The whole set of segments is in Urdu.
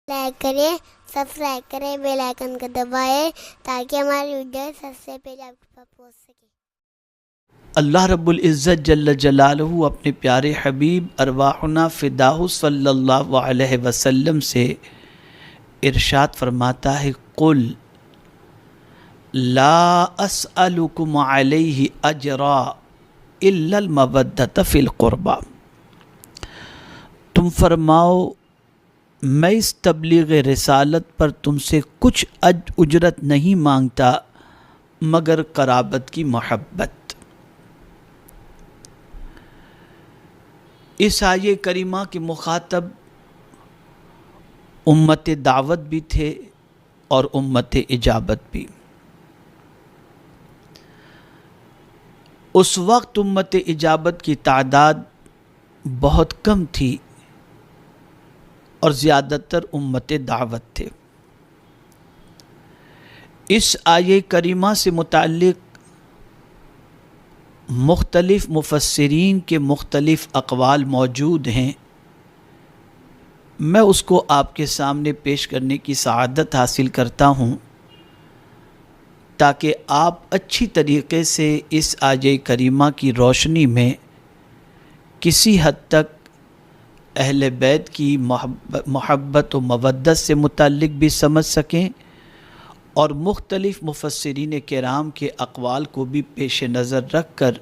لائک کریں، سبسکرائب کریں، بیل آئکن کو دبائیں تاکہ ہماری ویڈیو سب سے پہلے آپ کے پاس پہنچ سکے۔ اللہ رب العزت جل جلالہ اپنے پیارے حبیب ارواحنا فداہ صلی اللہ علیہ وسلم سے ارشاد فرماتا ہے، قل لا اسألکم علیہ اجرا الا المودۃ فی القربى، تم فرماؤ میں اس تبلیغ رسالت پر تم سے کچھ اجرت نہیں مانگتا مگر قرابت کی محبت۔ اس آیہ کریمہ کے مخاطب امت دعوت بھی تھے اور امت اجابت بھی۔ اس وقت امت اجابت کی تعداد بہت کم تھی اور زیادہ تر امت دعوت تھے۔ اس آیہ کریمہ سے متعلق مختلف مفسرین کے مختلف اقوال موجود ہیں، میں اس کو آپ کے سامنے پیش کرنے کی سعادت حاصل کرتا ہوں تاکہ آپ اچھی طریقے سے اس آیہ کریمہ کی روشنی میں کسی حد تک اہل بیت کی محبت و مودت سے متعلق بھی سمجھ سکیں اور مختلف مفسرین کرام کے اقوال کو بھی پیش نظر رکھ کر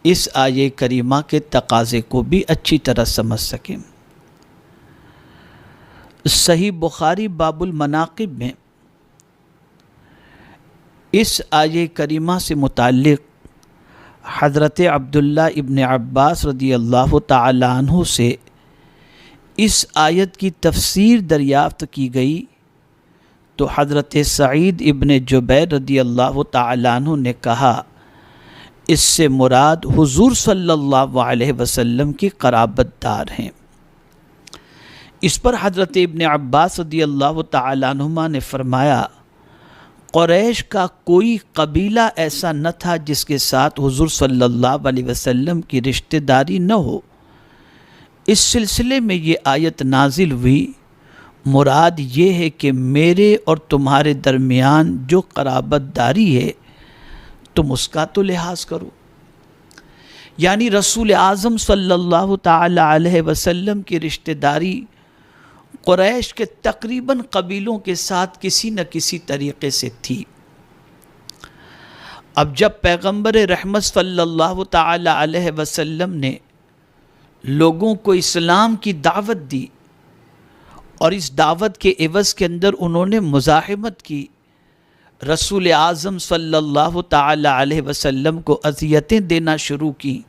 اس آیہ کریمہ کے تقاضے کو بھی اچھی طرح سمجھ سکیں۔ صحیح بخاری باب المناقب میں اس آیہ کریمہ سے متعلق حضرت عبداللہ ابن عباس رضی اللہ تعالی عنہ سے اس آیت کی تفسیر دریافت کی گئی تو حضرت سعید ابن جبیر رضی اللہ تعالی عنہ نے کہا، اس سے مراد حضور صلی اللہ علیہ وسلم کی قرابت دار ہیں۔ اس پر حضرت ابن عباس رضی اللہ تعالی عنہما نے فرمایا، قریش کا کوئی قبیلہ ایسا نہ تھا جس کے ساتھ حضور صلی اللہ علیہ وسلم کی رشتہ داری نہ ہو۔ اس سلسلے میں یہ آیت نازل ہوئی، مراد یہ ہے کہ میرے اور تمہارے درمیان جو قرابت داری ہے تم اس کا تو لحاظ کرو۔ یعنی رسول اعظم صلی اللہ تعالی علیہ وسلم کی رشتہ داری قریش کے تقریباً قبیلوں کے ساتھ کسی نہ کسی طریقے سے تھی۔ اب جب پیغمبر رحمت صلی اللہ تعالی علیہ وسلم نے لوگوں کو اسلام کی دعوت دی اور اس دعوت کے عوض کے اندر انہوں نے مزاحمت کی، رسول اعظم صلی اللہ تعالی علیہ وسلم کو اذیتیں دینا شروع کی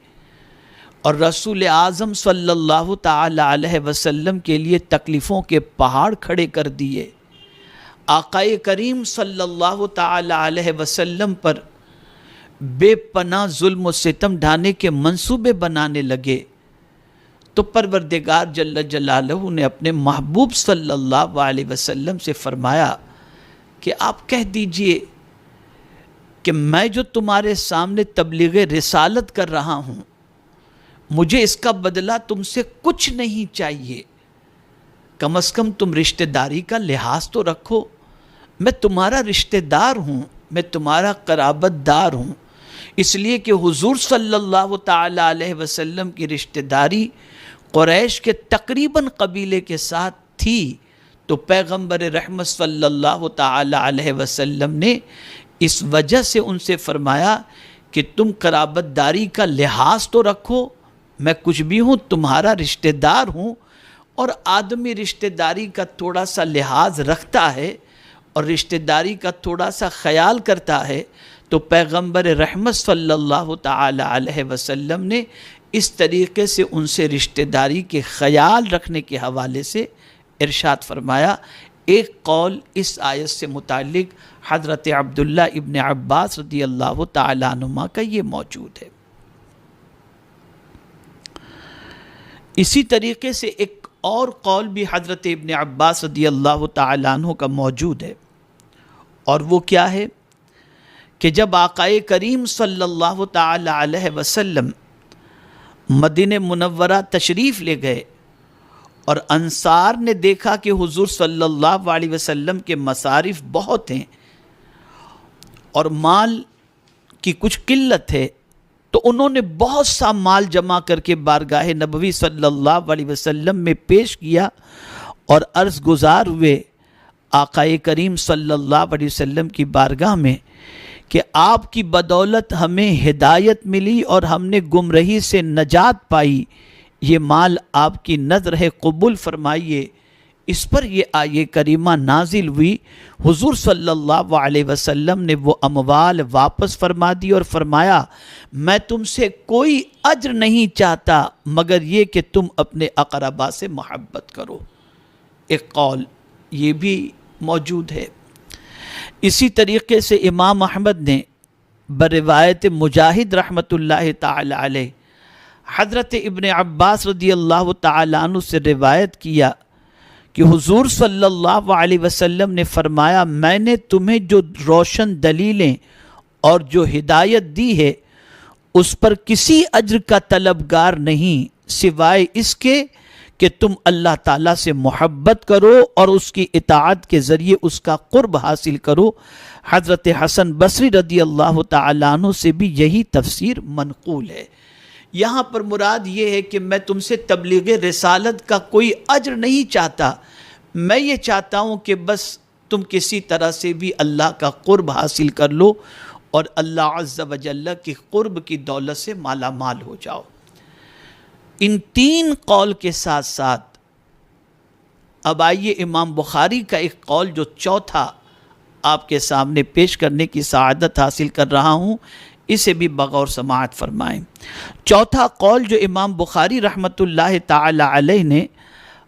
اور رسول اعظم صلی اللہ تعالی علیہ وسلم کے لیے تکلیفوں کے پہاڑ کھڑے کر دیے، آقائے کریم صلی اللہ تعالی علیہ وسلم پر بے پناہ ظلم و ستم ڈھانے کے منصوبے بنانے لگے، تو پروردگار جل جلالہ نے اپنے محبوب صلی اللہ علیہ وسلم سے فرمایا کہ آپ کہہ دیجئے کہ میں جو تمہارے سامنے تبلیغ رسالت کر رہا ہوں، مجھے اس کا بدلہ تم سے کچھ نہیں چاہیے، کم از کم تم رشتہ داری کا لحاظ تو رکھو، میں تمہارا رشتہ دار ہوں، میں تمہارا قرابت دار ہوں۔ اس لیے کہ حضور صلی اللہ تعالی علیہ وسلم کی رشتہ داری قریش کے تقریباً قبیلے کے ساتھ تھی، تو پیغمبر رحمت صلی اللہ تعالی علیہ وسلم نے اس وجہ سے ان سے فرمایا کہ تم قرابت داری کا لحاظ تو رکھو، میں کچھ بھی ہوں تمہارا رشتہ دار ہوں، اور آدمی رشتہ داری کا تھوڑا سا لحاظ رکھتا ہے اور رشتہ داری کا تھوڑا سا خیال کرتا ہے، تو پیغمبر رحمت صلی اللہ تعالی علیہ وسلم نے اس طریقے سے ان سے رشتہ داری کے خیال رکھنے کے حوالے سے ارشاد فرمایا۔ ایک قول اس آیت سے متعلق حضرت عبداللہ ابن عباس رضی اللہ تعالی عنہما کا یہ موجود ہے۔ اسی طریقے سے ایک اور قول بھی حضرت ابن عباس رضی اللہ تعالی عنہ کا موجود ہے، اور وہ کیا ہے کہ جب آقائے کریم صلی اللہ تعالی علیہ وسلم مدینہ منورہ تشریف لے گئے اور انصار نے دیکھا کہ حضور صلی اللہ علیہ وسلم کے مصارف بہت ہیں اور مال کی کچھ قلت ہے، تو انہوں نے بہت سا مال جمع کر کے بارگاہ نبوی صلی اللہ علیہ وسلم میں پیش کیا اور عرض گزار ہوئے آقا کریم صلی اللہ علیہ وسلم کی بارگاہ میں کہ آپ کی بدولت ہمیں ہدایت ملی اور ہم نے گمراہی سے نجات پائی، یہ مال آپ کی نظر ہے، قبول فرمائیے۔ اس پر یہ آیہ کریمہ نازل ہوئی، حضور صلی اللہ علیہ وسلم نے وہ اموال واپس فرما دی اور فرمایا میں تم سے کوئی اجر نہیں چاہتا مگر یہ کہ تم اپنے اقربا سے محبت کرو۔ ایک قول یہ بھی موجود ہے۔ اسی طریقے سے امام احمد نے بروایت مجاہد رحمۃ اللہ تعالی علیہ حضرت ابن عباس رضی اللہ تعالی عنہ سے روایت کیا کہ حضور صلی اللہ علیہ وسلم نے فرمایا میں نے تمہیں جو روشن دلیلیں اور جو ہدایت دی ہے اس پر کسی اجر کا طلبگار نہیں سوائے اس کے کہ تم اللہ تعالیٰ سے محبت کرو اور اس کی اطاعت کے ذریعے اس کا قرب حاصل کرو۔ حضرت حسن بصری رضی اللہ تعالیٰ عنہ سے بھی یہی تفسیر منقول ہے۔ یہاں پر مراد یہ ہے کہ میں تم سے تبلیغ رسالت کا کوئی اجر نہیں چاہتا، میں یہ چاہتا ہوں کہ بس تم کسی طرح سے بھی اللہ کا قرب حاصل کر لو اور اللہ عز و جل کی قرب کی دولت سے مالا مال ہو جاؤ۔ ان تین قول کے ساتھ ساتھ اب آئیے امام بخاری کا ایک قول جو چوتھا آپ کے سامنے پیش کرنے کی سعادت حاصل کر رہا ہوں، اسے بھی بغور سماعت فرمائیں۔ چوتھا قول جو امام بخاری رحمۃ اللہ تعالی علیہ نے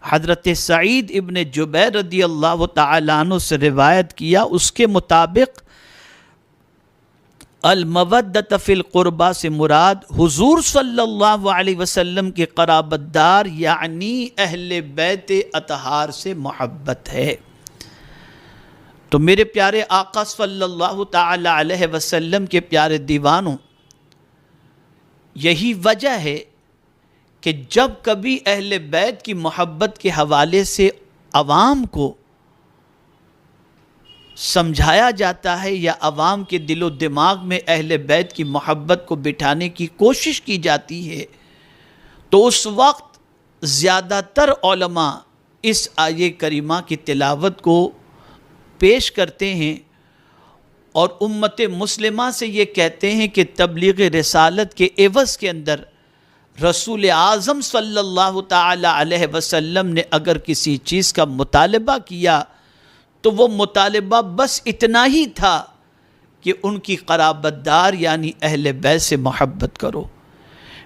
حضرت سعید ابن جبیر رضی اللہ تعالی عنہ سے روایت کیا، اس کے مطابق المودۃ فی القربہ سے مراد حضور صلی اللہ علیہ وسلم کے قرابت دار یعنی اہل بیت اطہار سے محبت ہے۔ تو میرے پیارے آقا صلی اللہ تعالی علیہ وسلم کے پیارے دیوانوں، یہی وجہ ہے کہ جب کبھی اہل بیت کی محبت کے حوالے سے عوام کو سمجھایا جاتا ہے یا عوام کے دل و دماغ میں اہل بیت کی محبت کو بٹھانے کی کوشش کی جاتی ہے، تو اس وقت زیادہ تر علماء اس آیہ کریمہ کی تلاوت کو پیش کرتے ہیں اور امت مسلمہ سے یہ کہتے ہیں کہ تبلیغ رسالت کے عوض کے اندر رسول اعظم صلی اللہ تعالی علیہ وسلم نے اگر کسی چیز کا مطالبہ کیا تو وہ مطالبہ بس اتنا ہی تھا کہ ان کی قرابت دار یعنی اہل بیت سے محبت کرو۔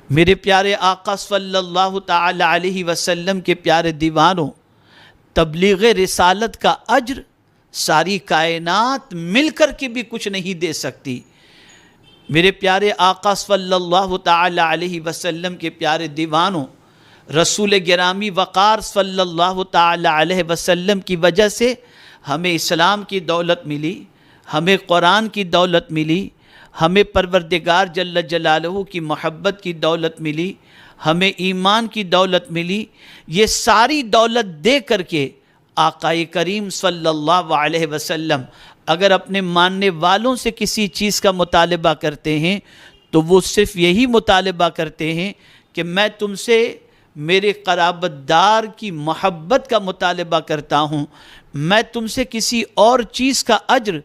میرے پیارے آقا صلی اللہ تعالی علیہ وسلم کے پیارے دیوانوں، تبلیغ رسالت کا اجر ساری کائنات مل کر کے بھی کچھ نہیں دے سکتی۔ میرے پیارے آقا صلی اللہ تعالی علیہ وسلم کے پیارے دیوانوں، رسول گرامی وقار صلی اللہ تعالی علیہ وسلم کی وجہ سے ہمیں اسلام کی دولت ملی، ہمیں قرآن کی دولت ملی، ہمیں پروردگار جل جلالہ کی محبت کی دولت ملی، ہمیں ایمان کی دولت ملی۔ یہ ساری دولت دے کر کے آقا کریم صلی اللہ علیہ وسلم اگر اپنے ماننے والوں سے کسی چیز کا مطالبہ کرتے ہیں تو وہ صرف یہی مطالبہ کرتے ہیں کہ میں تم سے میرے قرابت دار کی محبت کا مطالبہ کرتا ہوں، میں تم سے کسی اور چیز کا اجر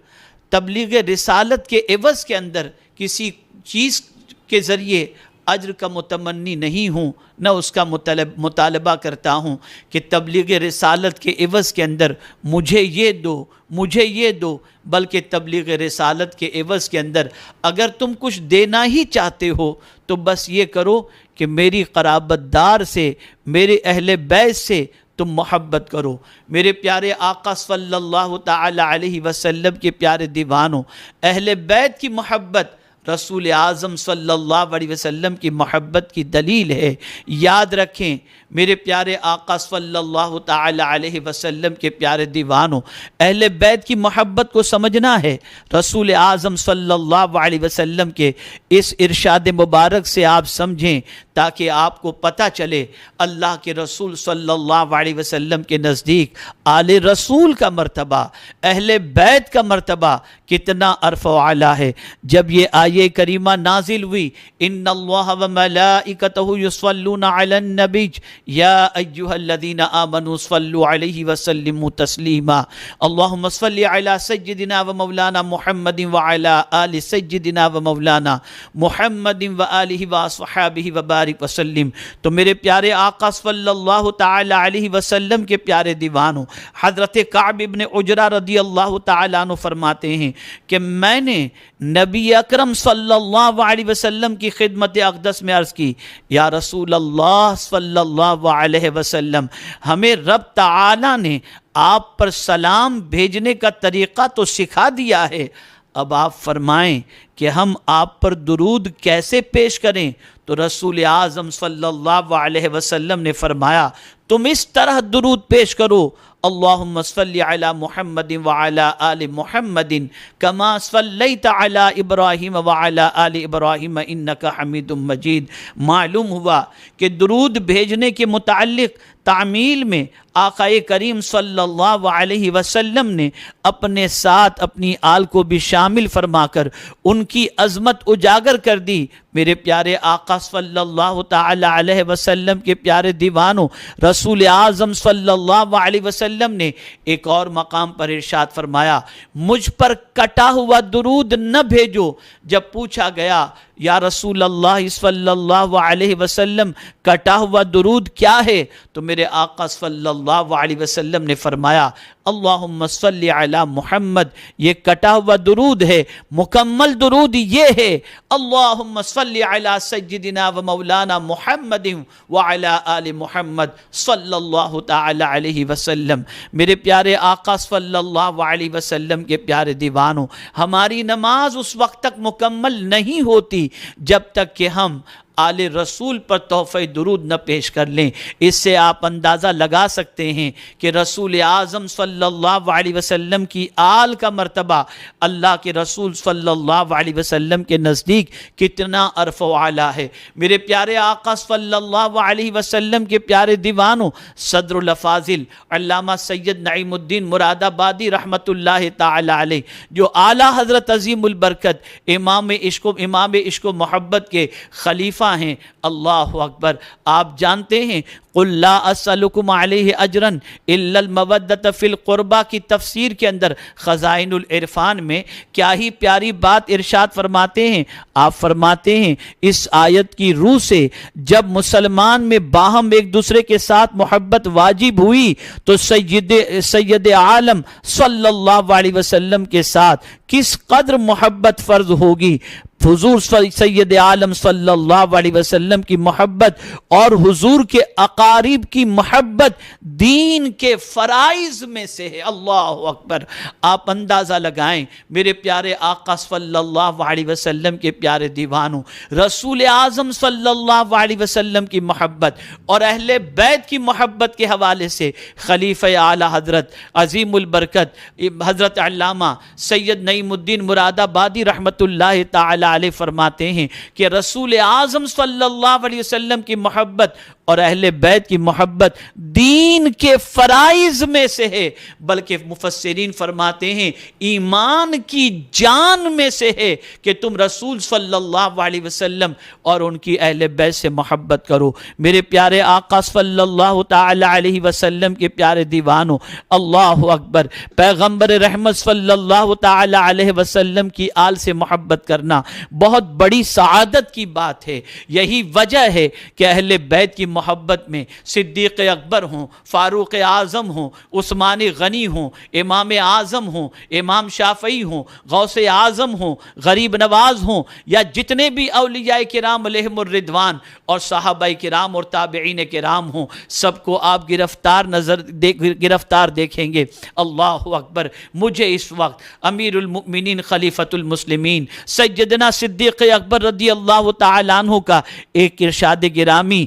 تبلیغ رسالت کے عوض کے اندر کسی چیز کے ذریعے اجر کا متمنی نہیں ہوں، نہ اس کا مطالبہ کرتا ہوں کہ تبلیغ رسالت کے عوض کے اندر مجھے یہ دو مجھے یہ دو، بلکہ تبلیغ رسالت کے عوض کے اندر اگر تم کچھ دینا ہی چاہتے ہو تو بس یہ کرو کہ میری قرابت دار سے، میرے اہل بیت سے تم محبت کرو۔ میرے پیارے آقا صلی اللہ تعالی علیہ وسلم کے پیارے دیوانوں، اہل بیت کی محبت رسول اعظم صلی اللہ علیہ وسلم کی محبت کی دلیل ہے۔ یاد رکھیں میرے پیارے آقا صلی اللہ تعالی علیہ وسلم کے پیارے دیوانوں، اہل بیت کی محبت کو سمجھنا ہے۔ رسول اعظم صلی اللہ علیہ وسلم کے اس ارشاد مبارک سے آپ سمجھیں تاکہ آپ کو پتہ چلے اللہ کے رسول صلی اللہ علیہ وسلم کے نزدیک آل رسول کا مرتبہ، اہل بیت کا مرتبہ کتنا عرف و اعلیٰ ہے۔ جب یہ آیہ کریمہ نازل ہوئی، ان اللہ و ملائکتہ یصلون علی النبی یا ایہا الذین آمنوا صلوا علیہ وسلموا تسلیما، اللہم صل علی سیدنا و مولانا محمد وعلی آل سیدنا و مولانا محمد وآلہ واصحابہ وبارک وسلم۔ تو میرے پیارے آقا صلی اللہ تعالی علیہ وسلم کے پیارے دیوانوں، حضرت کعب ابن عجرہ رضی اللہ تعالیٰ عنہ فرماتے ہیں کہ میں نے نبی اکرم صلی اللہ علیہ وسلم کی خدمت اقدس میں عرض کی، یا رسول اللہ صلی اللہ علیہ وسلم، ہمیں رب تعالیٰ نے آپ پر سلام بھیجنے کا طریقہ تو سکھا دیا ہے، اب آپ فرمائیں کہ ہم آپ پر درود کیسے پیش کریں؟ تو رسول اعظم صلی اللہ علیہ وسلم نے فرمایا تم اس طرح درود پیش کرو، اللہم صلی علی محمد وعلی آل محمد کما صلیت علی ابراہیم وعلی آل ابراہیم انک حمید مجید۔ معلوم ہوا کہ درود بھیجنے کے متعلق تعمیل میں آقا کریم صلی اللہ علیہ وسلم نے اپنے ساتھ اپنی آل کو بھی شامل فرما کر ان کی عظمت اجاگر کر دی۔ میرے پیارے آقا صلی اللہ تعالی علیہ وسلم کے پیارے دیوانوں، رسول اعظم صلی اللہ علیہ وسلم نے ایک اور مقام پر ارشاد فرمایا مجھ پر کٹا ہوا درود نہ بھیجو۔ جب پوچھا گیا یا رسول اللہ صلی اللہ علیہ وسلم کٹا ہوا درود کیا ہے، تو میرے آقا صلی اللہ علیہ وسلم نے فرمایا اللہم صلی علی محمد، یہ کٹا ہوا درود ہے، مکمل درود یہ ہے اللہم صلی علی سیدنا و مولانا محمد وعلی آل محمد صلی اللہ تعالی علیہ وسلم۔ میرے پیارے آقا صلی اللہ علیہ وسلم کے پیارے دیوانوں، ہماری نماز اس وقت تک مکمل نہیں ہوتی جب تک کہ ہم آل رسول پر تحفہ درود نہ پیش کر لیں۔ اس سے آپ اندازہ لگا سکتے ہیں کہ رسول اعظم صلی اللہ علیہ وسلم کی آل کا مرتبہ اللہ کے رسول صلی اللہ علیہ وسلم کے نزدیک کتنا عرف و اعلیٰ ہے۔ میرے پیارے آقا صلی اللہ علیہ وسلم کے پیارے دیوانوں، صدر الافاضل علامہ سید نعیم الدین مراد آبادی رحمۃ اللہ تعالی علیہ، جو اعلیٰ حضرت عظیم البرکت امام عشق و محبت کے خلیفہ ہیں، اللہ اکبر، آپ جانتے ہیں قُلْ لَا أَسْأَلُكُمْ عَلَيْهِ أَجْرًا إِلَّا الْمَوَدَّةَ فِي الْقُرْبَى کی تفسیر کے اندر خزائن العرفان میں کیا ہی پیاری بات ارشاد فرماتے ہیں۔ آپ فرماتے ہیں اس آیت کی روح سے جب مسلمان میں باہم ایک دوسرے کے ساتھ محبت واجب ہوئی تو سید عالم صلی اللہ علیہ وسلم کے ساتھ کس قدر محبت فرض ہوگی۔ حضور سید عالم صلی اللہ علیہ وسلم کی محبت اور حضور کے اقارب کی محبت دین کے فرائض میں سے ہے۔ اللہ اکبر، آپ اندازہ لگائیں میرے پیارے آقا صلی اللہ علیہ وسلم کے پیارے دیوانوں، رسول اعظم صلی اللہ علیہ وسلم کی محبت اور اہل بیت کی محبت کے حوالے سے خلیفہ اعلی حضرت عظیم البرکت حضرت علامہ سید نعیم الدین مراد آبادی رحمۃ اللہ تعالی علیہ فرماتے ہیں کہ رسول اعظم صلی اللہ علیہ وسلم کی محبت اور اہل بیت کی محبت دین کے فرائض میں سے ہے، بلکہ مفسرین فرماتے ہیں ایمان کی جان میں سے ہے کہ تم رسول صلی اللہ علیہ وسلم اور ان کی اہل بیت سے محبت کرو۔ میرے پیارے آقا صلی اللہ تعالی علیہ وسلم کے پیارے دیوانوں، اللہ اکبر، پیغمبر رحمت صلی اللہ تعالی علیہ وسلم کی آل سے محبت کرنا بہت بڑی سعادت کی بات ہے۔ یہی وجہ ہے کہ اہل بیت کی محبت میں صدیق اکبر ہوں، فاروق اعظم ہوں، عثمان غنی ہوں، امام اعظم ہوں، امام شافعی ہوں، غوث اعظم ہوں، غریب نواز ہوں، یا جتنے بھی اولیاء کرام علیہم الرضوان اور صحابہ کرام اور تابعین کرام ہوں، سب کو آپ گرفتار دیکھیں گے۔ اللہ اکبر۔ مجھے اس وقت امیر المؤمنین خلیفۃ المسلمین سیدنا صدیق اکبر رضی اللہ تعالیٰ عنہ کا ایک ارشاد گرامی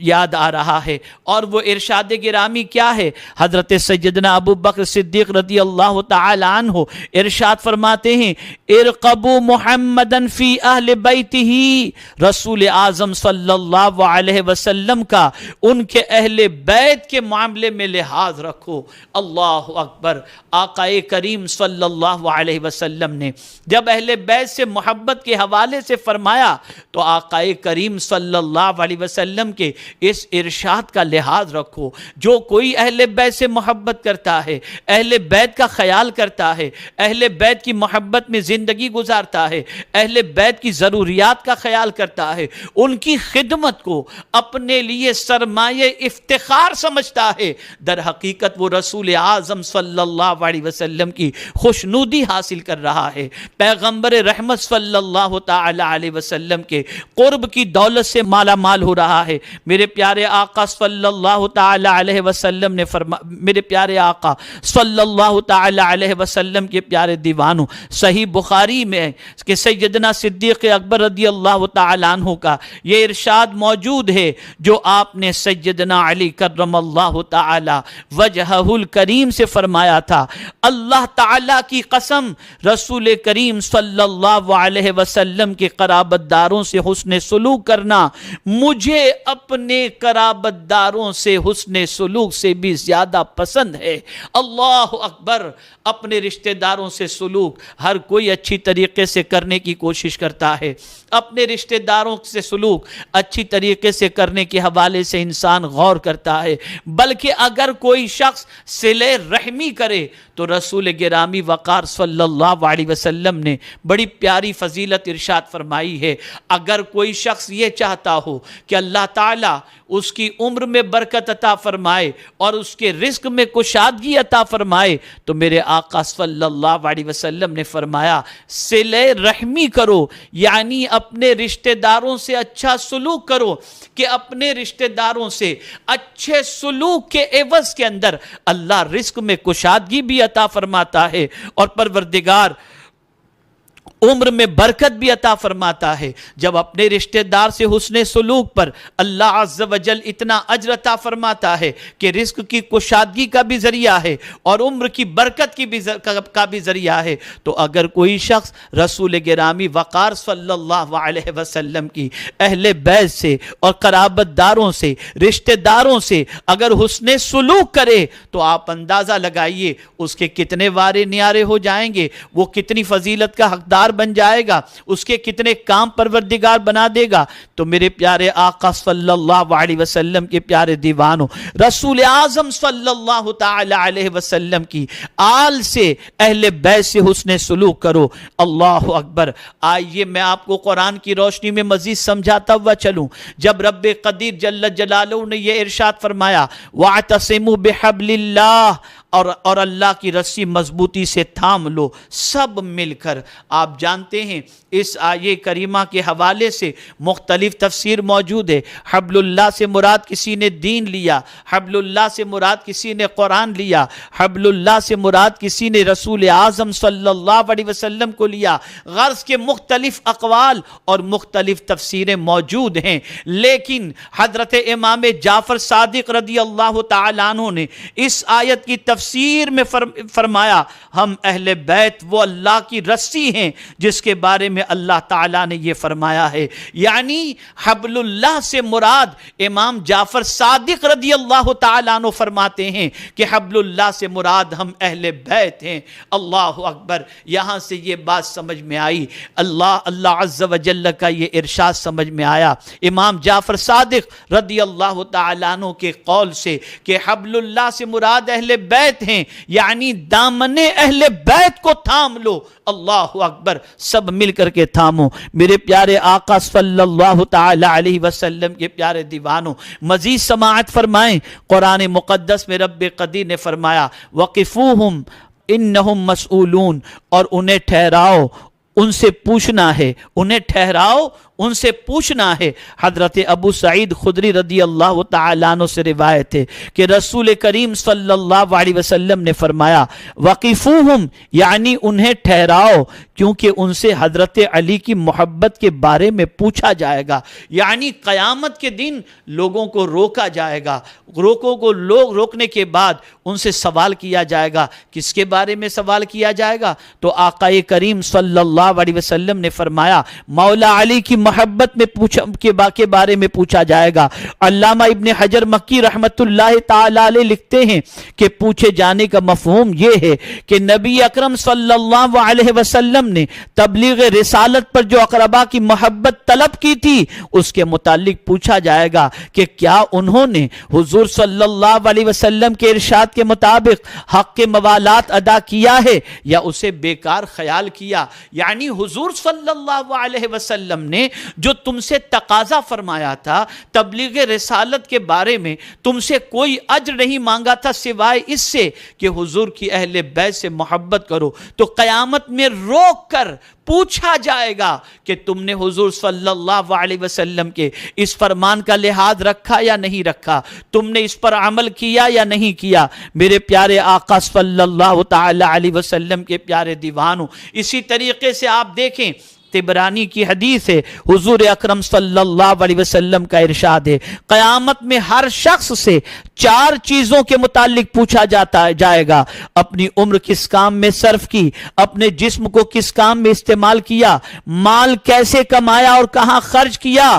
یاد آ رہا ہے، اور وہ ارشاد گرامی کیا ہے؟ حضرت سیدنا ابو بکر صدیق رضی اللہ تعالی عنہ ارشاد فرماتے ہیں، ارقبوا محمدن فی اہل بیتہ، رسول اعظم صلی اللہ علیہ وسلم کا ان کے اہل بیت کے معاملے میں لحاظ رکھو۔ اللہ اکبر۔ آقا کریم صلی اللہ علیہ وسلم نے جب اہل بیت سے محبت کے حوالے سے فرمایا تو آقا کریم صلی اللہ علیہ وسلم کے اس ارشاد کا لحاظ رکھو۔ جو کوئی اہل بیت سے محبت کرتا ہے، اہل بیت کا خیال کرتا ہے، اہل بیت کی محبت میں زندگی گزارتا ہے، اہل بیت کی ضروریات کا خیال کرتا ہے، ان کی خدمت کو اپنے لیے سرمایہ افتخار سمجھتا ہے، در حقیقت وہ رسول اعظم صلی اللہ علیہ وسلم کی خوشنودی حاصل کر رہا ہے، پیغمبر رحمت صلی اللہ تعالی علیہ وسلم کے قرب کی دولت سے مالا مال ہو رہا ہے۔ میرے پیارے آقا صلی اللہ تعالی علیہ وسلم نے میرے پیارے آقا صلی اللہ تعالی علیہ وسلم کے پیارے دیوانوں، صحیح بخاری میں کہ سیدنا صدیق اکبر رضی اللہ تعالی عنہ کا یہ ارشاد موجود ہے جو آپ نے سیدنا علی کرم اللہ تعالی وجہہ الکریم سے فرمایا تھا، اللہ تعالی کی قسم، رسول کریم صلی اللہ علیہ وسلم کے قرابت داروں سے حسن سلوک کرنا مجھے اپنے قرابت داروں سے حسن سلوک سے بھی زیادہ پسند ہے۔ اللہ اکبر۔ اپنے رشتہ داروں سے سلوک ہر کوئی اچھی طریقے سے کرنے کی کوشش کرتا ہے، اپنے رشتہ داروں سے سلوک اچھی طریقے سے کرنے کے حوالے سے انسان غور کرتا ہے، بلکہ اگر کوئی شخص صلہ رحمی کرے تو رسول گرامی وقار صلی اللہ علیہ وسلم نے بڑی پیاری فضیلت ارشاد فرمائی ہے، اگر کوئی شخص یہ چاہتا ہو کہ اللہ تعالیٰ اس کی عمر میں برکت عطا فرمائے اور اس کے رزق میں کشادگی عطا فرمائے تو میرے آقا صلی اللہ علیہ وسلم نے فرمایا صلہ رحمی کرو، یعنی اپنے رشتہ داروں سے اچھا سلوک کرو، کہ اپنے رشتہ داروں سے اچھے سلوک کے عوض کے اندر اللہ رزق میں کشادگی بھی عطا فرماتا ہے اور پروردگار عمر میں برکت بھی عطا فرماتا ہے۔ جب اپنے رشتہ دار سے حسن سلوک پر اللہ عز و جل اتنا اجر عطا فرماتا ہے کہ رزق کی کشادگی کا بھی ذریعہ ہے اور عمر کی برکت کا بھی ذریعہ ہے، تو اگر کوئی شخص رسول گرامی وقار صلی اللہ علیہ وسلم کی اہل بیت سے اور قرابت داروں سے، رشتہ داروں سے اگر حسن سلوک کرے تو آپ اندازہ لگائیے اس کے کتنے وارے نیارے ہو جائیں گے، وہ کتنی فضیلت کا حقدار بن جائے گا، اس کے کتنے کام پروردگار بنا دے گا۔ تو میرے پیارے آقا صلی اللہ علیہ وسلم کے پیارے دیوانوں، رسول اعظم صلی اللہ تعالی علیہ وسلم کی آل سے، اہل بیت سے حسن سلوک کرو۔ اللہ اکبر۔ آئیے میں آپ کو قرآن کی روشنی میں مزید سمجھاتا ہوا چلوں۔ جب رب قدیر جل جلالہ نے یہ ارشاد فرمایا وَاعْتَصِمُوا بِحَبْلِ اللَّهِ، اور اللہ کی رسی مضبوطی سے تھام لو، سب مل کر۔ آپ جانتے ہیں اس آیے کریمہ کے حوالے سے مختلف تفسیر موجود ہے۔ حبل اللہ سے مراد کسی نے دین لیا، حبل اللہ سے مراد کسی نے قرآن لیا، حبل اللہ سے مراد کسی نے رسول اعظم صلی اللہ علیہ وسلم کو لیا۔ غرض کے مختلف اقوال اور مختلف تفسیریں موجود ہیں، لیکن حضرت امام جعفر صادق رضی اللہ تعالیٰ عنہ نے اس آیت کی تفسیر میں فرمایا ہم اہل بیت وہ اللہ کی رسی ہیں جس کے بارے میں اللہ تعالیٰ نے یہ فرمایا ہے، یعنی حبل اللہ سے مراد امام جعفر صادق رضی اللہ تعالیٰ عنہ فرماتے ہیں کہ حبل اللہ سے مراد ہم اہل بیت ہیں۔ اللہ اکبر۔ یہاں سے یہ بات سمجھ میں آئی، اللہ عز و جل کا یہ ارشاد سمجھ میں آیا امام جعفر صادق رضی اللہ تعالیٰ عنہ کے قول سے کہ حبل اللہ سے مراد اہل بیت بیت ہیں، یعنی دامن اہل بیت کو تھام لو۔ اللہ اکبر، سب مل کر کے تھامو۔ میرے پیارے آقا صلی اللہ تعالی علیہ وسلم کے پیارے دیوانوں، مزید سماعت فرمائیں، قرآن مقدس میں رب قدیر نے فرمایا وقفوہم انہم مسئولون، اور انہیں ٹھہراؤ، ان سے پوچھنا ہے، انہیں ٹھہراؤ، ان سے پوچھنا ہے۔ حضرت ابو سعید خدری رضی اللہ تعالیٰ عنہ سے روایت ہے کہ رسول کریم صلی اللہ علیہ وسلم نے فرمایا وقفوہم، یعنی انہیں ٹھہراؤ، کیونکہ ان سے حضرت علی کی محبت کے بارے میں پوچھا جائے گا۔ یعنی قیامت کے دن لوگوں کو روکا جائے گا، لوگوں کو روکنے کے بعد ان سے سوال کیا جائے گا۔ کس کے بارے میں سوال کیا جائے گا؟ تو آقا کریم صلی اللہ علیہ وسلم نے فرمایا مولا علی کی محبت میں کے بارے میں پوچھا جائے گا۔ علامہ ابن حجر مکی رحمت اللہ تعالی علیہ لکھتے ہیں کہ پوچھے جانے کا مفہوم یہ ہے کہ نبی اکرم صلی اللہ علیہ وسلم نے تبلیغ رسالت پر جو اقربا کی محبت طلب کی تھی، اس کے متعلق پوچھا جائے گا کہ کیا انہوں نے حضور صلی اللہ علیہ وسلم کے ارشاد کے مطابق حق کے موالات ادا کیا ہے یا اسے بیکار خیال کیا۔ یعنی حضور صلی اللہ علیہ وسلم نے جو تم سے تقاضا فرمایا تھا تبلیغ رسالت کے بارے میں، تم سے کوئی اجر نہیں مانگا تھا سوائے اس سے کہ حضور کی اہل بیت سے محبت کرو، تو قیامت میں روک کر پوچھا جائے گا کہ تم نے حضور صلی اللہ علیہ وسلم کے اس فرمان کا لحاظ رکھا یا نہیں رکھا، تم نے اس پر عمل کیا یا نہیں کیا۔ میرے پیارے آقا صلی اللہ تعالی علیہ وسلم کے پیارے دیوانوں، اسی طریقے سے آپ دیکھیں طبرانی کی حدیث ہے، حضور اکرم صلی اللہ علیہ وسلم کا ارشاد ہے قیامت میں ہر شخص سے 4 چیزوں کے متعلق پوچھا جائے گا: اپنی عمر کس کام میں صرف کی، اپنے جسم کو کس کام میں استعمال کیا، مال کیسے کمایا اور کہاں خرچ کیا،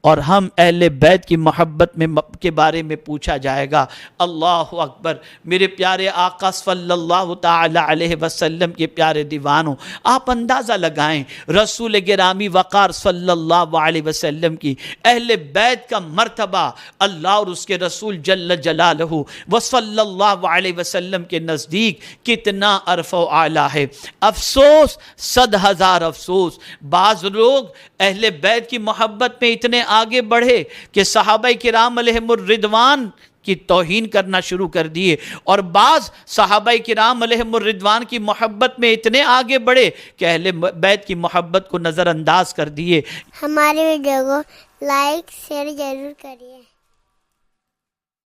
اور ہم اہل بیت کی محبت کے بارے میں پوچھا جائے گا۔ اللہ اکبر، میرے پیارے آقا صلی اللہ تعالی علیہ وسلم کے پیارے دیوانوں، آپ اندازہ لگائیں رسول گرامی وقار صلی اللہ علیہ وسلم کی اہل بیت کا مرتبہ اللہ اور اس کے رسول جل جلالہ و صلی اللہ علیہ وسلم کے نزدیک کتنا عرف و اعلیٰ ہے۔ افسوس، 100,000 افسوس، بعض لوگ اہل بیت کی محبت میں اتنے آگے بڑھے کہ صحابہ کرام علیہم الرضوان کی توہین کرنا شروع کر دیے، اور بعض صحابہ کرام علیہم الرضوان کی محبت میں اتنے آگے بڑھے کہ اہل بیت کی محبت کو نظر انداز کر دیے۔ ہمارے ویڈیو کو لائک شیئر ضرور کریے۔